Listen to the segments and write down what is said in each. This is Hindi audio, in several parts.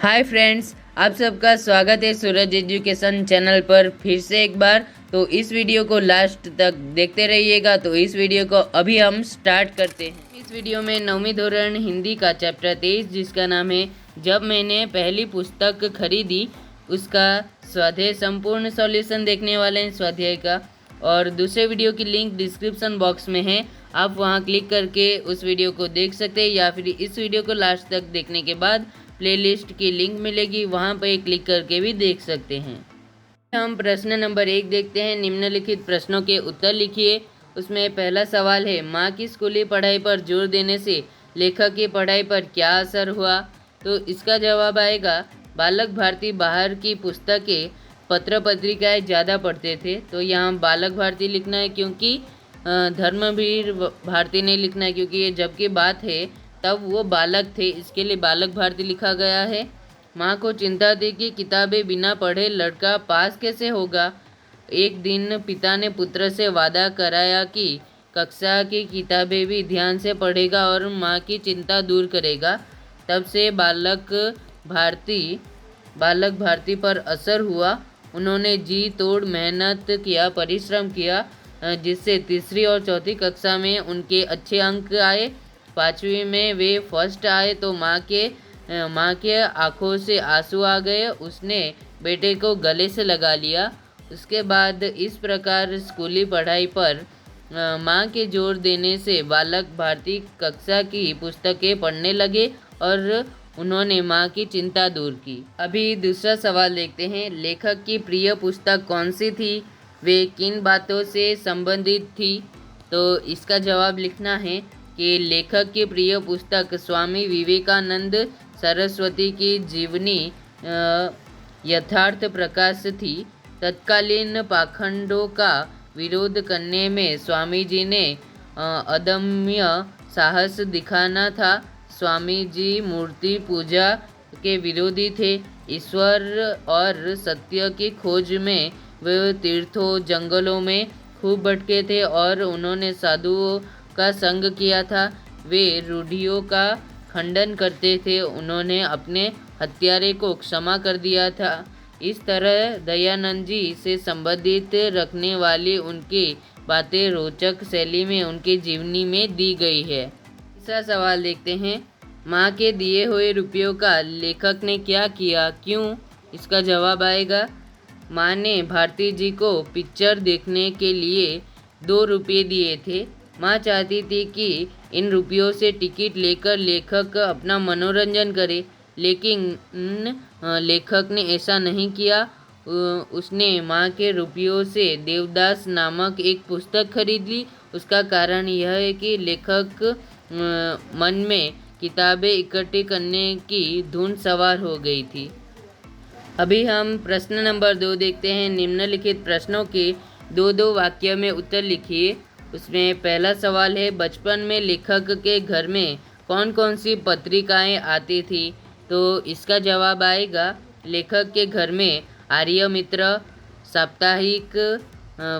हाय फ्रेंड्स, आप सबका स्वागत है सूरज एजुकेशन चैनल पर फिर से एक बार। तो इस वीडियो को लास्ट तक देखते रहिएगा। तो इस वीडियो को अभी हम स्टार्ट करते हैं। इस वीडियो में 9वीं धोरण हिंदी का चैप्टर 23 जिसका नाम है जब मैंने पहली पुस्तक खरीदी उसका स्वाध्याय संपूर्ण सॉल्यूशन देखने वाले हैं स्वाध्याय का। और दूसरे वीडियो की लिंक डिस्क्रिप्शन बॉक्स में है, आप वहां क्लिक करके उस वीडियो को देख सकते हैं या फिर इस वीडियो को लास्ट तक देखने के बाद प्लेलिस्ट की लिंक मिलेगी, वहां पर क्लिक करके भी देख सकते हैं। हम प्रश्न नंबर 1 देखते हैं। निम्नलिखित प्रश्नों के उत्तर लिखिए। उसमें पहला सवाल है, माँ की स्कूली पढ़ाई पर जोर देने से लेखक की पढ़ाई पर क्या असर हुआ? तो इसका जवाब आएगा, बालक भारती बाहर की पुस्तकें पत्र पत्रिकाएं ज़्यादा पढ़ते थे। तो यहाँ बालक भारती लिखना है क्योंकि धर्मवीर भारती नहीं लिखना है, क्योंकि ये जब की बात है तब वो बालक थे, इसके लिए बालक भारती लिखा गया है। माँ को चिंता थी कि किताबें बिना पढ़े लड़का पास कैसे होगा। एक दिन पिता ने पुत्र से वादा कराया कि कक्षा की किताबें भी ध्यान से पढ़ेगा और माँ की चिंता दूर करेगा। तब से बालक भारती पर असर हुआ। उन्होंने जी तोड़ मेहनत किया, परिश्रम किया, जिससे तीसरी और चौथी कक्षा में उनके अच्छे अंक आए। 5वीं में वे फर्स्ट आए तो माँ के आंखों से आंसू आ गए। उसने बेटे को गले से लगा लिया। उसके बाद इस प्रकार स्कूली पढ़ाई पर माँ के जोर देने से बालक भारती कक्षा की पुस्तकें पढ़ने लगे और उन्होंने माँ की चिंता दूर की। अभी दूसरा सवाल देखते हैं। लेखक की प्रिय पुस्तक कौन सी थी? वे किन बातों से संबंधित थी? तो इसका जवाब लिखना है कि लेखक की प्रिय पुस्तक स्वामी विवेकानंद सरस्वती की जीवनी यथार्थ प्रकाश थी। तत्कालीन पाखंडों का विरोध करने में स्वामी जी ने अदम्य साहस दिखाना था। स्वामी जी मूर्ति पूजा के विरोधी थे। ईश्वर और सत्य की खोज में वे तीर्थों जंगलों में खूब भटके थे और उन्होंने साधुओं का संग किया था। वे रूढ़ियों का खंडन करते थे। उन्होंने अपने हत्यारे को क्षमा कर दिया था। इस तरह दयानंद जी से संबंधित रखने वाली उनकी बातें रोचक शैली में उनकी जीवनी में दी गई है। तीसरा सवाल देखते हैं। माँ के दिए हुए रुपयों का लेखक ने क्या किया, क्यों? इसका जवाब आएगा, माँ ने भारती जी को पिक्चर देखने के लिए 2 रुपये दिए थे। माँ चाहती थी कि इन रुपयों से टिकट लेकर लेखक अपना मनोरंजन करे, लेकिन लेखक ने ऐसा नहीं किया। उसने माँ के रुपयों से देवदास नामक एक पुस्तक खरीद ली। उसका कारण यह है कि लेखक मन में किताबें इकट्ठी करने की धुन सवार हो गई थी। अभी हम प्रश्न नंबर 2 देखते हैं। निम्नलिखित प्रश्नों के 2-2 वाक्य में उत्तर लिखिए। उसमें पहला सवाल है, बचपन में लेखक के घर में कौन कौन सी पत्रिकाएं आती थी? तो इसका जवाब आएगा, लेखक के घर में आर्यमित्र, साप्ताहिक,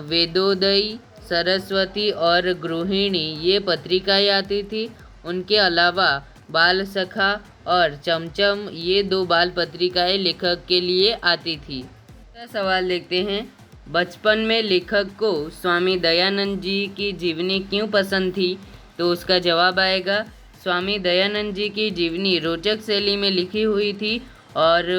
वेदोदय, सरस्वती और गृहिणी ये पत्रिकाएं आती थी। उनके अलावा बाल सखा और चमचम ये 2 बाल पत्रिकाएं लेखक के लिए आती थी। दूसरा सवाल देखते हैं। बचपन में लेखक को स्वामी दयानंद जी की जीवनी क्यों पसंद थी? तो उसका जवाब आएगा, स्वामी दयानंद जी की जीवनी रोचक शैली में लिखी हुई थी और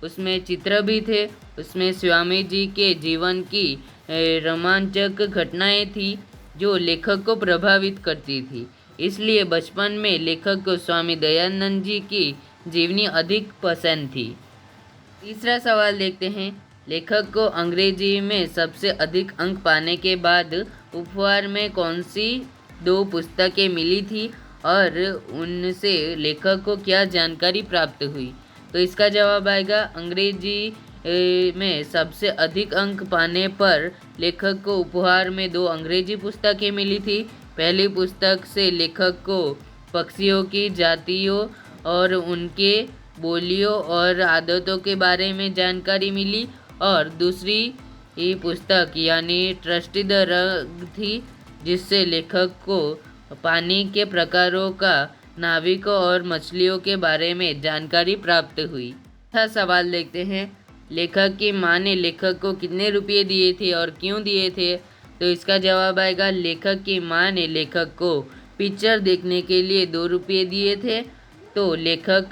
उसमें चित्र भी थे। उसमें स्वामी जी के जीवन की रोमांचक घटनाएं थी जो लेखक को प्रभावित करती थी। इसलिए बचपन में लेखक को स्वामी दयानंद जी की जीवनी अधिक पसंद थी। तीसरा सवाल देखते हैं। लेखक को अंग्रेजी में सबसे अधिक अंक पाने के बाद उपहार में कौन सी 2 पुस्तकें मिली थी और उनसे लेखक को क्या जानकारी प्राप्त हुई? तो इसका जवाब आएगा, अंग्रेजी में सबसे अधिक अंक पाने पर लेखक को उपहार में 2 अंग्रेजी पुस्तकें मिली थी। पहली पुस्तक से लेखक को पक्षियों की जातियों और उनके बोलियों और आदतों के बारे में जानकारी मिली और दूसरी पुस्तक यानी ट्रस्टी द रग थी, जिससे लेखक को पानी के प्रकारों का, नाविकों और मछलियों के बारे में जानकारी प्राप्त हुई। चौथा सवाल देखते हैं, लेखक की माँ ने लेखक को कितने रुपये दिए थे और क्यों दिए थे? तो इसका जवाब आएगा, लेखक की माँ ने लेखक को पिक्चर देखने के लिए 2 रुपये दिए थे। तो लेखक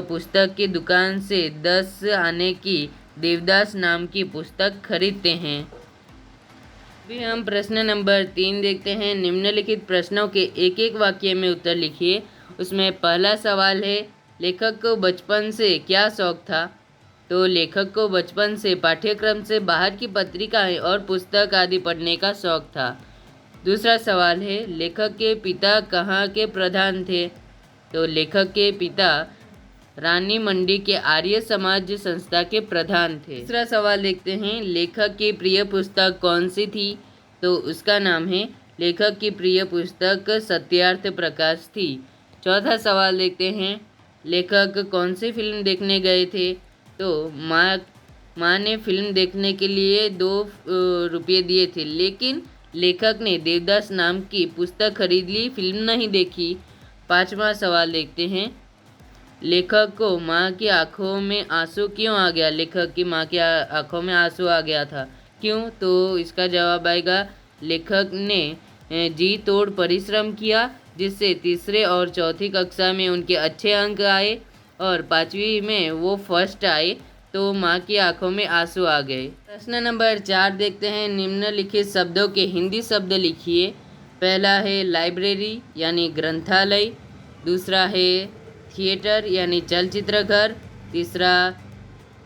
पुस्तक की दुकान से 10 आने की देवदास नाम की पुस्तक खरीदते हैं। अभी हम प्रश्न नंबर 3 देखते हैं। निम्नलिखित प्रश्नों के एक एक वाक्य में उत्तर लिखिए। उसमें पहला सवाल है, लेखक को बचपन से क्या शौक था? तो लेखक को बचपन से पाठ्यक्रम से बाहर की पत्रिकाएं और पुस्तक आदि पढ़ने का शौक था। दूसरा सवाल है, लेखक के पिता कहाँ के प्रधान थे? तो लेखक के पिता रानी मंडी के आर्य समाज संस्था के प्रधान थे। तीसरा सवाल देखते हैं, लेखक की प्रिय पुस्तक कौन सी थी? तो उसका नाम है, लेखक की प्रिय पुस्तक सत्यार्थ प्रकाश थी। चौथा सवाल देखते हैं, लेखक कौन सी फिल्म देखने गए थे? तो माँ ने फिल्म देखने के लिए 2 रुपये दिए थे, लेकिन लेखक ने देवदास नाम की पुस्तक खरीद ली, फिल्म नहीं देखी। पांचवा सवाल देखते हैं, लेखक को माँ की आंखों में आंसू क्यों आ गया? लेखक की माँ की आंखों में आंसू आ गया था, क्यों? तो इसका जवाब आएगा, लेखक ने जी तोड़ परिश्रम किया, जिससे तीसरे और चौथी कक्षा में उनके अच्छे अंक आए और 5वीं में वो फर्स्ट आए, तो माँ की आंखों में आंसू आ गए। प्रश्न नंबर 4 देखते हैं। निम्नलिखित शब्दों के हिंदी शब्द लिखिए। पहला है लाइब्रेरी यानी ग्रंथालय, दूसरा है थिएटर यानी चलचित्र घर, तीसरा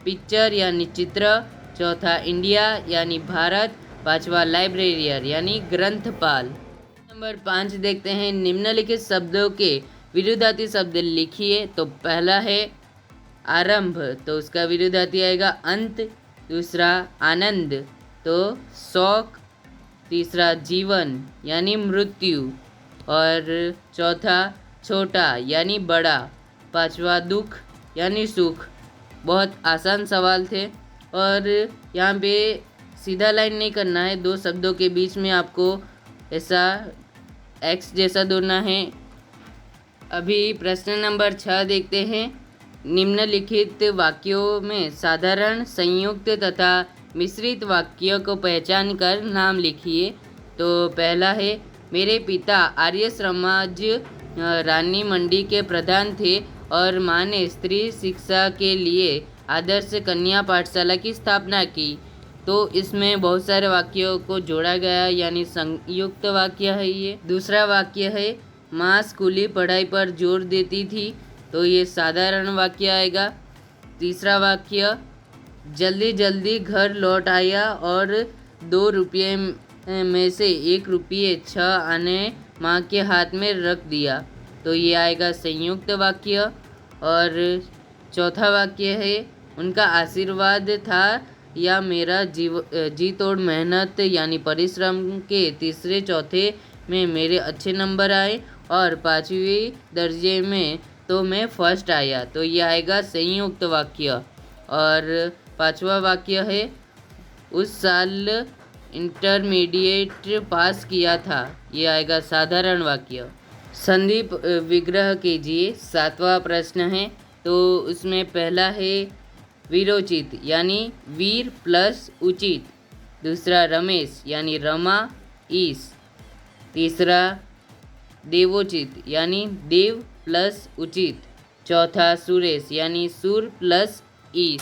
पिक्चर यानी चित्र, चौथा इंडिया यानी भारत, पांचवा लाइब्रेरियर यानी ग्रंथपाल। नंबर 5 देखते हैं। निम्नलिखित शब्दों के विरुद्धार्थी शब्द लिखिए। तो पहला है आरंभ, तो उसका विरुद्धार्थी आएगा अंत। दूसरा आनंद, तो शौक। तीसरा जीवन यानी मृत्यु, और चौथा छोटा यानी बड़ा, पांचवा दुख यानी सुख। बहुत आसान सवाल थे, और यहाँ पे सीधा लाइन नहीं करना है, 2 शब्दों के बीच में आपको ऐसा एक्स जैसा दौड़ना है। अभी प्रश्न नंबर 6 देखते हैं। निम्नलिखित वाक्यों में साधारण, संयुक्त तथा मिश्रित वाक्य को पहचान कर नाम लिखिए। तो पहला है, मेरे पिता आर्य समाज रानी मंडी के प्रधान थे और माँ ने स्त्री शिक्षा के लिए आदर्श कन्या पाठशाला की स्थापना की। तो इसमें बहुत सारे वाक्यों को जोड़ा गया, यानी संयुक्त वाक्य है ये। दूसरा वाक्य है, माँ स्कूली पढ़ाई पर जोर देती थी, तो ये साधारण वाक्य आएगा। तीसरा वाक्य, जल्दी जल्दी घर लौट आया और 2 रुपये में से 1 रुपये 6 आने माँ के हाथ में रख दिया, तो ये आएगा संयुक्त वाक्य। और चौथा वाक्य है, उनका आशीर्वाद था या मेरा जी तोड़ मेहनत यानी परिश्रम के तीसरे चौथे में मेरे अच्छे नंबर आए और 5वीं दर्जे में तो मैं फर्स्ट आया, तो ये आएगा संयुक्त वाक्य। और पांचवा वाक्य है, उस साल इंटरमीडिएट पास किया था, ये आएगा साधारण वाक्य। संधि विग्रह कीजिए। 7वां प्रश्न है, तो उसमें पहला है वीरोचित यानी वीर प्लस उचित, दूसरा रमेश यानी रमा ईश, तीसरा देवोचित यानी देव प्लस उचित, चौथा सुरेश यानी सुर प्लस ईश।